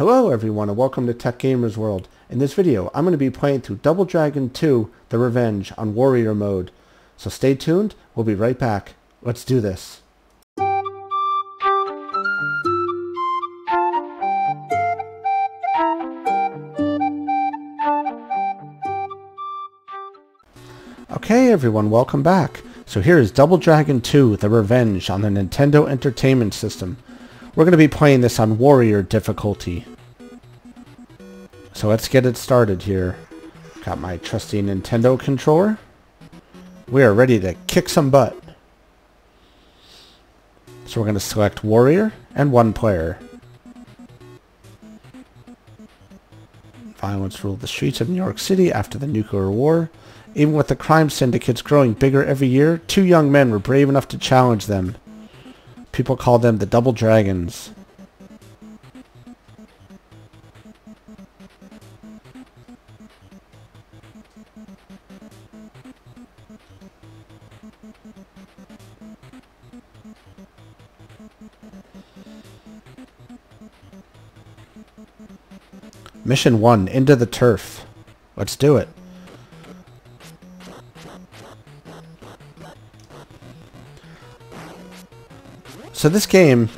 Hello everyone and welcome to Tech Gamers World. In this video I'm going to be playing through Double Dragon 2 The Revenge on Warrior mode. So stay tuned, we'll be right back. Let's do this. Okay everyone, welcome back. So here is Double Dragon 2 The Revenge on the Nintendo Entertainment System. We're going to be playing this on Warrior difficulty. So let's get it started here. Got my trusty Nintendo controller. We are ready to kick some butt. So we're going to select Warrior and one player. Violence ruled the streets of New York City after the nuclear war. Even with the crime syndicates growing bigger every year, two young men were brave enough to challenge them. People call them the Double Dragons. Mission 1, into the turf. Let's do it. So this game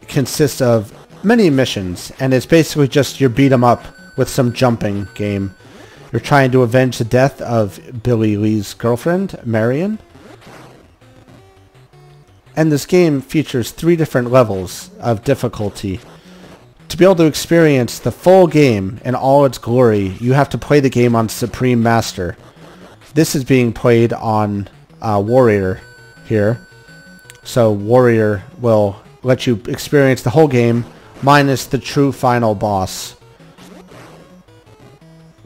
consists of many missions, and it's basically just your beat 'em up with some jumping game. You're trying to avenge the death of Billy Lee's girlfriend, Marian. And this game features 3 different levels of difficulty. To be able to experience the full game in all its glory, you have to play the game on Supreme Master. This is being played on Warrior here. So Warrior will let you experience the whole game minus the true final boss.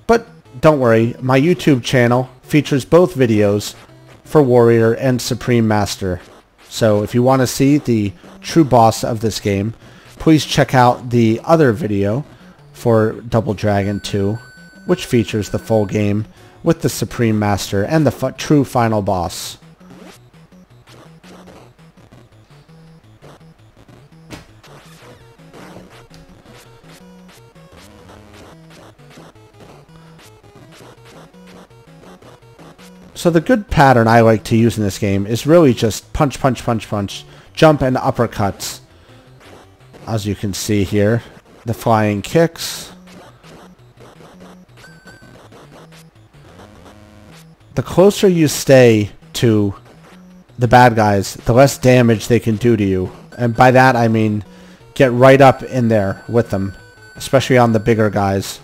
But don't worry, my YouTube channel features both videos for Warrior and Supreme Master. So if you want to see the true boss of this game, please check out the other video for Double Dragon 2, which features the full game with the Supreme Master and the true final boss. So the good pattern I like to use in this game is really just punch, punch, punch, punch, jump and uppercuts. As you can see here, the flying kicks. The closer you stay to the bad guys, the less damage they can do to you. And by that I mean get right up in there with them, especially on the bigger guys.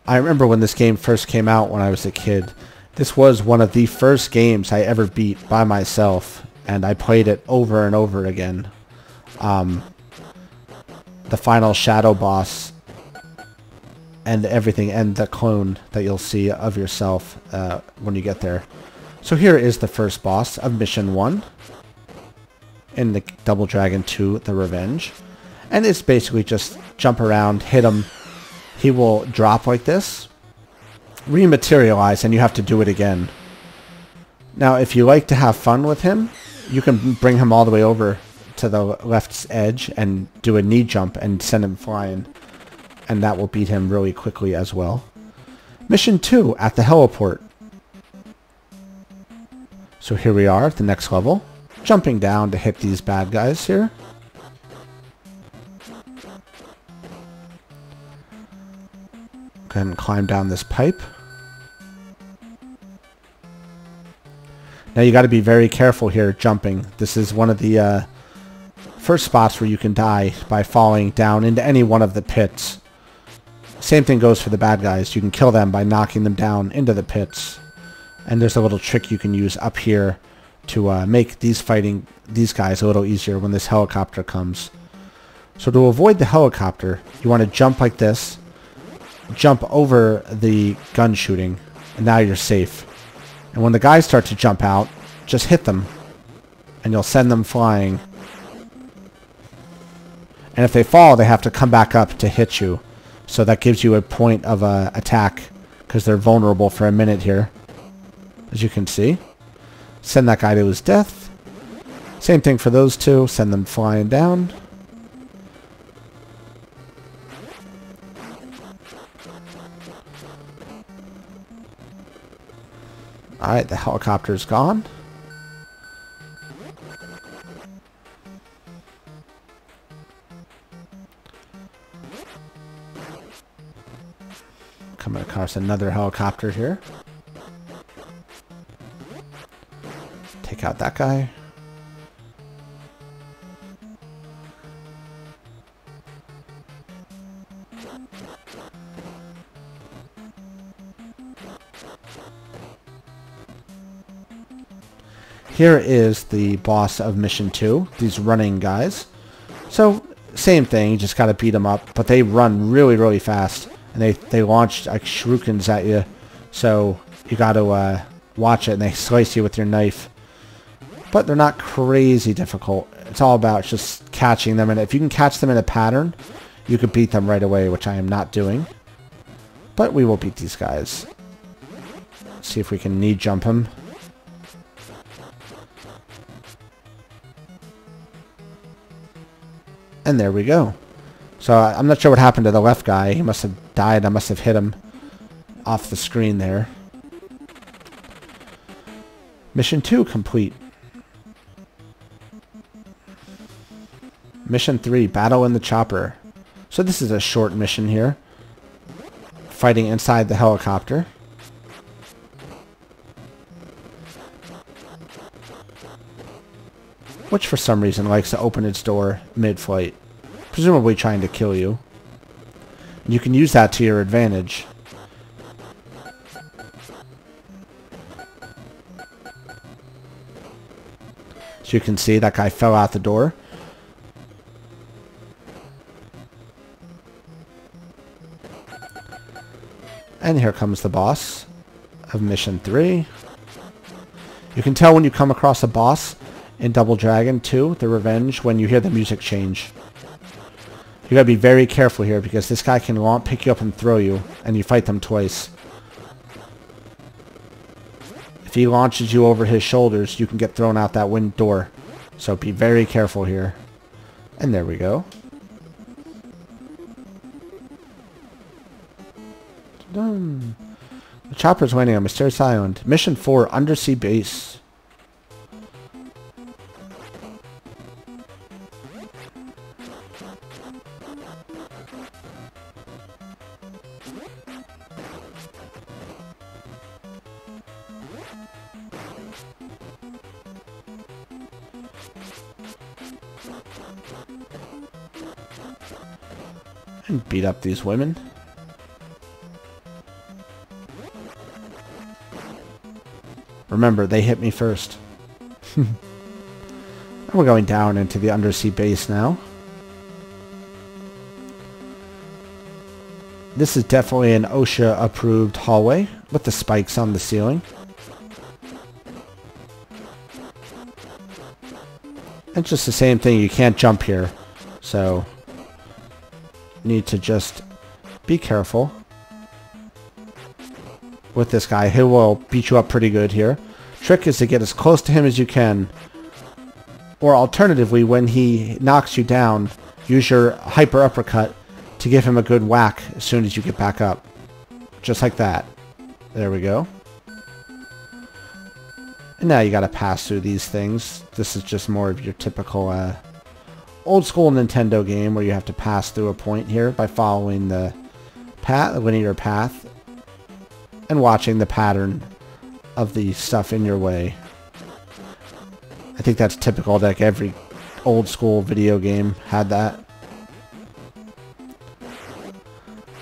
I remember when this game first came out when I was a kid. This was one of the first games I ever beat by myself, and I played it over and over again. The final shadow boss and everything, and the clone that you'll see of yourself when you get there. So here is the first boss of Mission 1 in the Double Dragon 2 The Revenge. And it's basically just jump around, hit him. He will drop like this, rematerialize, and you have to do it again. Now, if you like to have fun with him, you can bring him all the way over to the left's edge and do a knee jump and send him flying. And that will beat him really quickly as well. Mission 2 at the heliport. So here we are at the next level, jumping down to hit these bad guys here. Go ahead and climb down this pipe. Now you got to be very careful here jumping. This is one of the first spots where you can die by falling down into any one of the pits. Same thing goes for the bad guys. You can kill them by knocking them down into the pits. And there's a little trick you can use up here to make fighting these guys a little easier when this helicopter comes. So to avoid the helicopter, you want to jump like this. Jump over the gun shooting, and now you're safe. And when the guys start to jump out, just hit them, and you'll send them flying. And if they fall, they have to come back up to hit you. So that gives you a point of attack because they're vulnerable for a minute here. As you can see. Send that guy to his death. Same thing for those two. Send them flying down. Alright, the helicopter's gone. Coming across another helicopter here. Take out that guy. Here is the boss of Mission 2, these running guys. So, same thing, you just gotta beat them up, but they run really, really fast. And they launch like shurikens at you, so you gotta watch it, and they slice you with your knife. But they're not crazy difficult. It's all about just catching them, and if you can catch them in a pattern, you could beat them right away, which I am not doing. But we will beat these guys. Let's see if we can knee jump him. And there we go. So I'm not sure what happened to the left guy. He must have died. I must have hit him off the screen there. Mission 2 complete. Mission 3, Battle in the Chopper. So this is a short mission here. Fighting inside the helicopter. Which for some reason likes to open its door mid-flight. Presumably trying to kill you. And you can use that to your advantage. So you can see that guy fell out the door. And here comes the boss of Mission 3. You can tell when you come across a boss in Double Dragon 2, the Revenge, when you hear the music change. You gotta be very careful here because this guy can pick you up and throw you, and you fight them twice. If he launches you over his shoulders, you can get thrown out that wind door. So be very careful here. And there we go. Done. The chopper's landing on Mysterious Island. Mission 4, Undersea Base. And beat up these women. Remember, they hit me first. And we're going down into the undersea base now. This is definitely an OSHA-approved hallway with the spikes on the ceiling. And just the same thing, you can't jump here. So, need to just be careful with this guy. He will beat you up pretty good here. Trick is to get as close to him as you can, or alternatively, when he knocks you down, use your hyper uppercut to give him a good whack as soon as you get back up, just like that. There we go. And now you gotta pass through these things. This is just more of your typical old school Nintendo game where you have to pass through a point here by following the path, the linear path, and watching the pattern of the stuff in your way. I think that's typical, like every old school video game had that.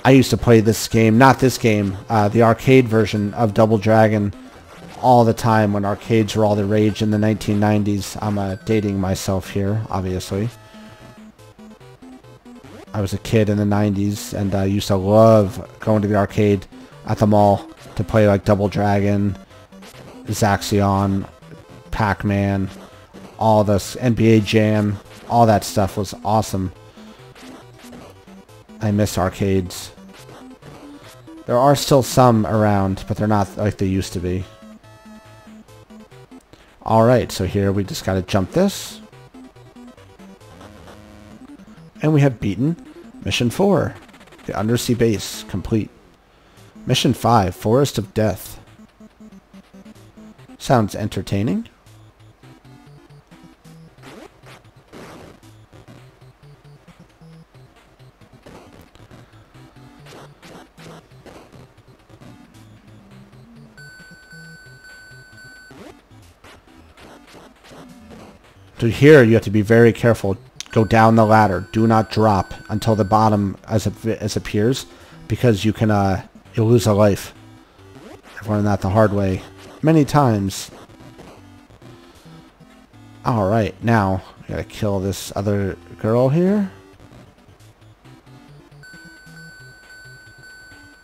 I used to play this game, not this game, the arcade version of Double Dragon all the time when arcades were all the rage in the 1990s. I'm dating myself here, obviously. I was a kid in the 90s, and I used to love going to the arcade at the mall to play like Double Dragon, Zaxxon, Pac-Man, all this NBA Jam, all that stuff was awesome. I miss arcades. There are still some around, but they're not like they used to be. Alright, so here we just gotta jump this. And we have beaten Mission 4. The undersea base complete. Mission 5, Forest of Death. Sounds entertaining. So here you have to be very careful. Go down the ladder. Do not drop until the bottom as appears, because you can you'll lose a life. I've learned that the hard way many times. Alright, now we gotta kill this other girl here.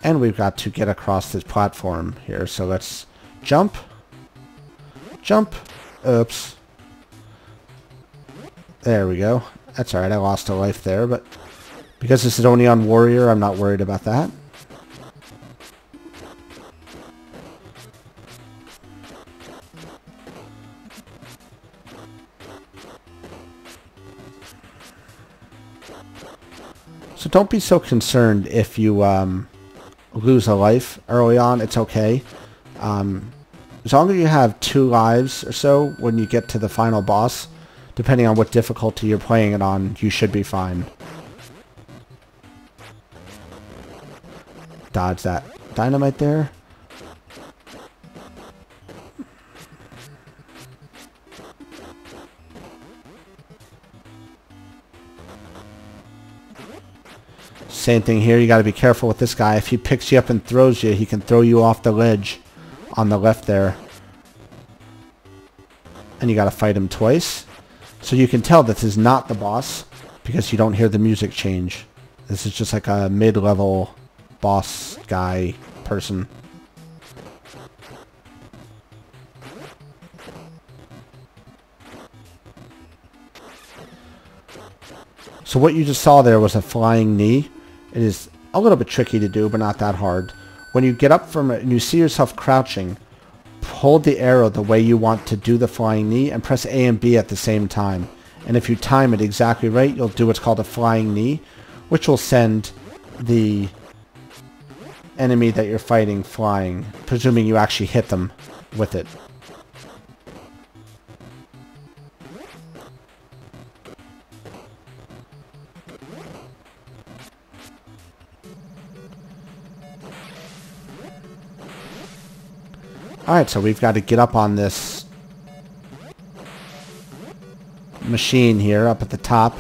And we've got to get across this platform here. So let's jump. Jump. Oops. There we go. That's alright, I lost a life there, but because this is only on Warrior, I'm not worried about that. So don't be so concerned if you lose a life early on. It's okay. As long as you have 2 lives or so when you get to the final boss, depending on what difficulty you're playing it on, you should be fine. Dodge that dynamite there. Same thing here, you gotta be careful with this guy. If he picks you up and throws you, he can throw you off the ledge on the left there. And you gotta fight him twice. So you can tell this is not the boss because you don't hear the music change. This is just like a mid-level boss guy person. So what you just saw there was a flying knee. It is a little bit tricky to do, but not that hard. When you get up from it and you see yourself crouching, hold the arrow the way you want to do the flying knee and press A and B at the same time. And if you time it exactly right, you'll do what's called a flying knee, which will send the enemy that you're fighting flying, presuming you actually hit them with it. Alright, so we've got to get up on this machine here up at the top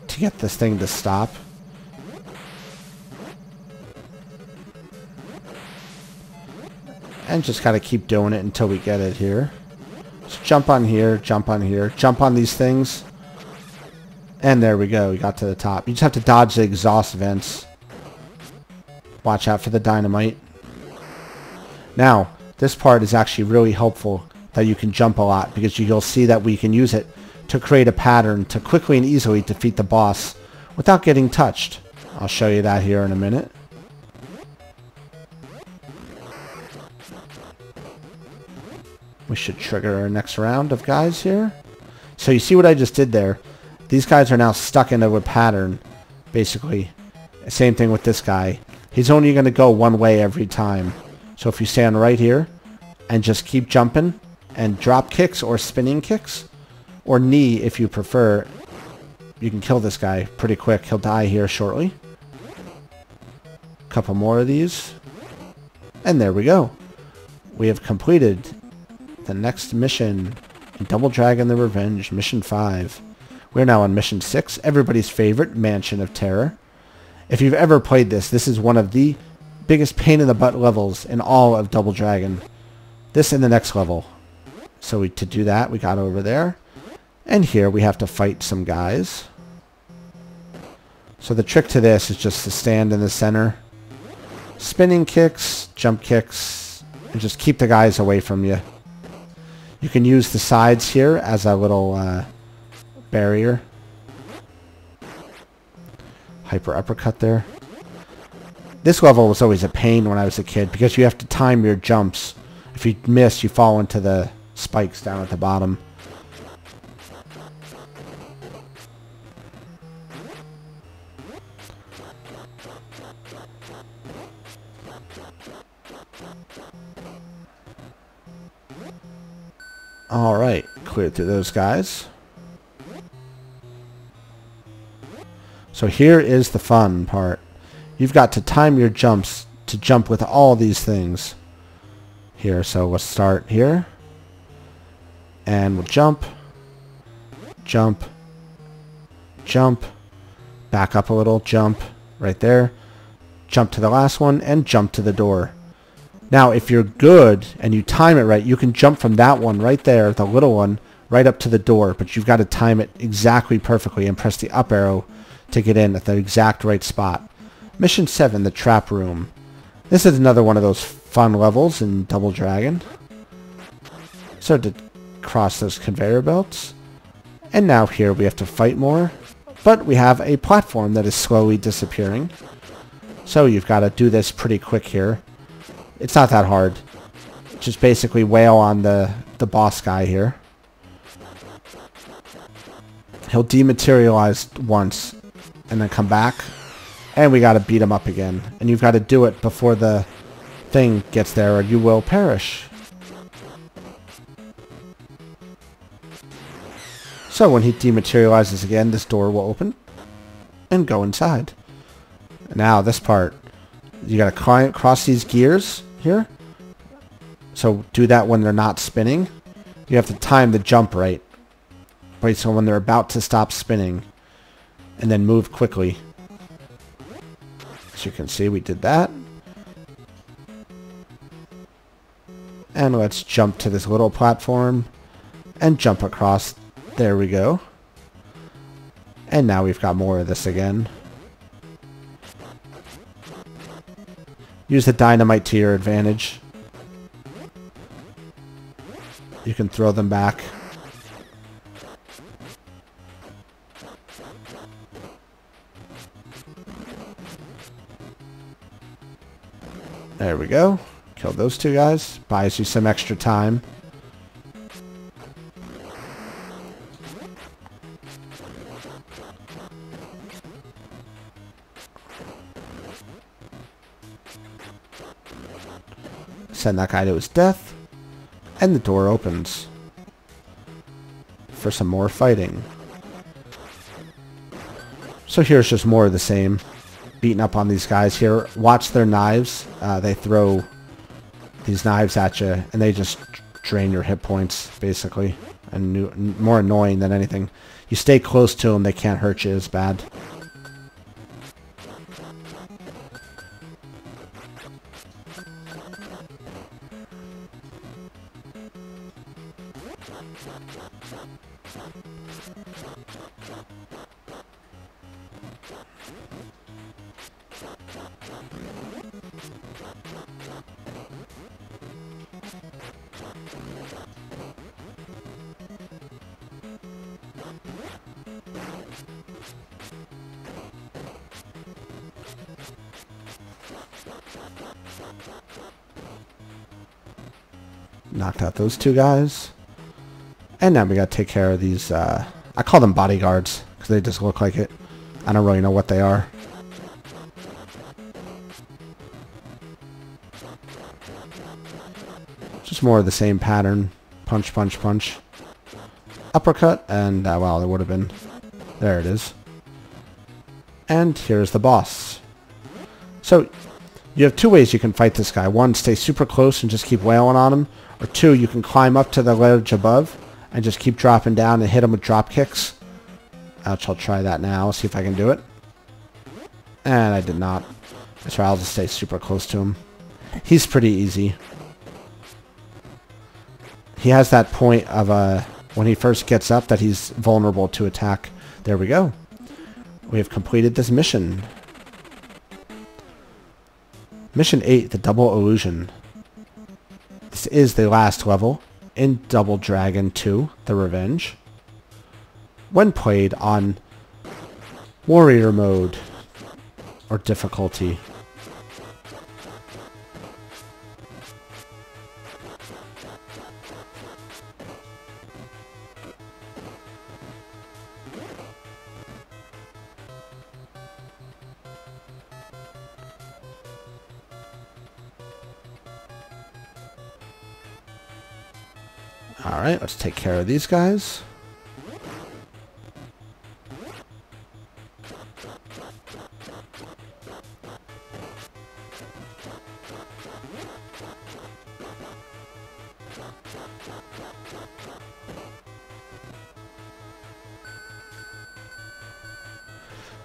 to get this thing to stop. And just got to keep doing it until we get it here. So jump on here, jump on here, jump on these things. And there we go, we got to the top. You just have to dodge the exhaust vents. Watch out for the dynamite. Now, this part is actually really helpful that you can jump a lot, because you'll see that we can use it to create a pattern to quickly and easily defeat the boss without getting touched. I'll show you that here in a minute. We should trigger our next round of guys here. So you see what I just did there? These guys are now stuck into a pattern, basically. Same thing with this guy. He's only going to go one way every time. So if you stand right here and just keep jumping and drop kicks or spinning kicks, or knee if you prefer, you can kill this guy pretty quick. He'll die here shortly. Couple more of these. And there we go. We have completed the next mission in Double Dragon the Revenge, Mission 5. We're now on Mission 6, everybody's favorite, Mansion of Terror. If you've ever played this, this is one of the biggest pain in the butt levels in all of Double Dragon. This in the next level. So to do that, we got over there. And here we have to fight some guys. So the trick to this is just to stand in the center. Spinning kicks, jump kicks, and just keep the guys away from you. You can use the sides here as a little barrier. Hyper uppercut there. This level was always a pain when I was a kid because you have to time your jumps. If you miss, you fall into the spikes down at the bottom. Alright, cleared through those guys. So here is the fun part. You've got to time your jumps to jump with all these things. Here, so let's start here. And we'll jump. Jump. Jump. Back up a little, jump. Right there. Jump to the last one, and jump to the door. Now, if you're good and you time it right, you can jump from that one right there, the little one, right up to the door. But you've got to time it exactly perfectly and press the up arrow to get in at the exact right spot. Mission 7, the trap room. This is another one of those fun levels in Double Dragon. So to cross those conveyor belts. And now here we have to fight more. But we have a platform that is slowly disappearing. So you've got to do this pretty quick here. It's not that hard. Just basically wail on the boss guy here. He'll dematerialize once and then come back. And we got to beat him up again. And you've got to do it before the thing gets there or you will perish. So when he dematerializes again, this door will open and go inside. Now this part, you got to cross these gears here. So do that when they're not spinning. You have to time the jump right. Wait, so when they're about to stop spinning, and then move quickly. As you can see, we did that. And let's jump to this little platform and jump across. There we go. And now we've got more of this again. Use the dynamite to your advantage. You can throw them back. There we go. Killed those two guys. Buys you some extra time. Send that guy to his death. And the door opens. For some more fighting. So here's just more of the same. Beating up on these guys here. Watch their knives. They throw these knives at you. And they just drain your hit points, basically. And more annoying than anything. You stay close to them, they can't hurt you as bad. Knocked out those two guys. And now we gotta take care of these, I call them bodyguards, because they just look like it. I don't really know what they are. Just more of the same pattern. Punch, punch, punch. Uppercut, and, well, there would have been. There it is. And here's the boss. So, you have two ways you can fight this guy. One, stay super close and just keep wailing on him. Or two, you can climb up to the ledge above and just keep dropping down and hit him with drop kicks. Ouch, I'll try that now, see if I can do it. And I did not. That's right, I'll just stay super close to him. He's pretty easy. He has that point of when he first gets up that he's vulnerable to attack. There we go. We have completed this mission. Mission 8, the Double Illusion. This is the last level in Double Dragon 2, the Revenge. When played on Warrior mode or difficulty. Alright, let's take care of these guys.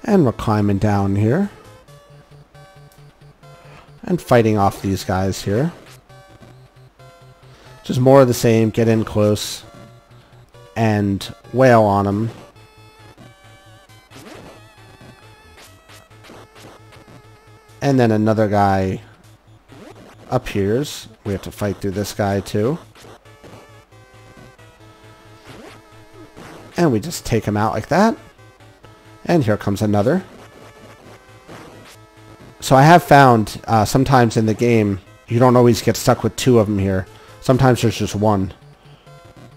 And we're climbing down here. And fighting off these guys here. Just more of the same. Get in close. And wail on them. And then another guy appears. We have to fight through this guy too. And we just take him out like that. And here comes another. So I have found sometimes in the game, you don't always get stuck with two of them here. Sometimes there's just one.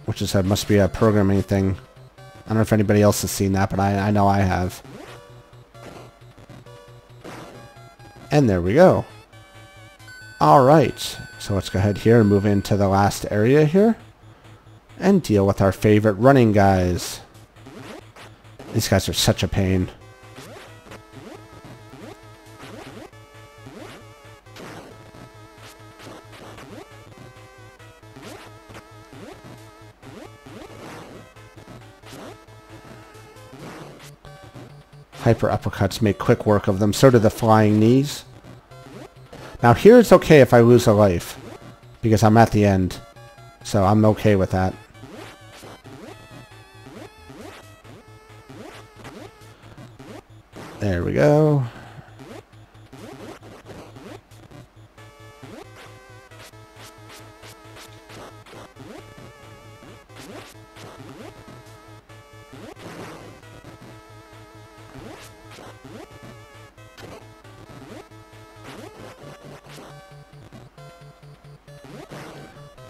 Which is must be a programming thing. I don't know if anybody else has seen that, but I know I have. And there we go. Alright. So let's go ahead here and move into the last area here. And deal with our favorite running guys. These guys are such a pain. Hyper uppercuts make quick work of them. So do the flying knees. Now here it's okay if I lose a life. Because I'm at the end. So I'm okay with that. There we go.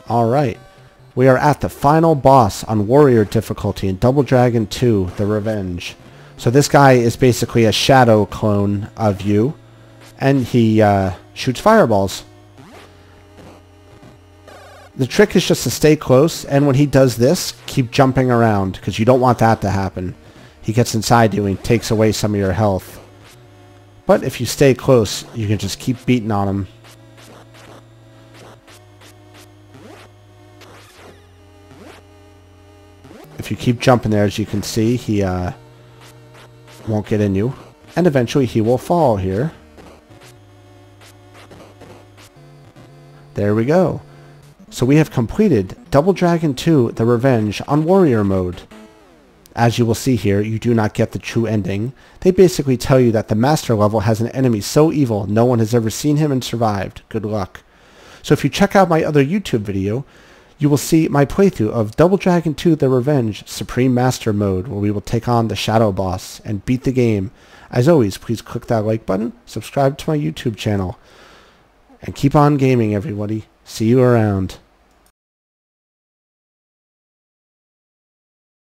Alright, we are at the final boss on Warrior difficulty in Double Dragon 2, The Revenge. So this guy is basically a shadow clone of you, and he shoots fireballs. The trick is just to stay close, and when he does this, keep jumping around, because you don't want that to happen. He gets inside you and takes away some of your health. But if you stay close, you can just keep beating on him. If you keep jumping there, as you can see, he won't get in you. And eventually he will fall here. There we go. So we have completed Double Dragon 2, The Revenge on Warrior mode. As you will see here, you do not get the true ending. They basically tell you that the master level has an enemy so evil no one has ever seen him and survived. Good luck. So if you check out my other YouTube video, you will see my playthrough of Double Dragon 2 The Revenge Supreme Master Mode, where we will take on the Shadow Boss and beat the game. As always, please click that like button, subscribe to my YouTube channel, and keep on gaming, everybody. See you around.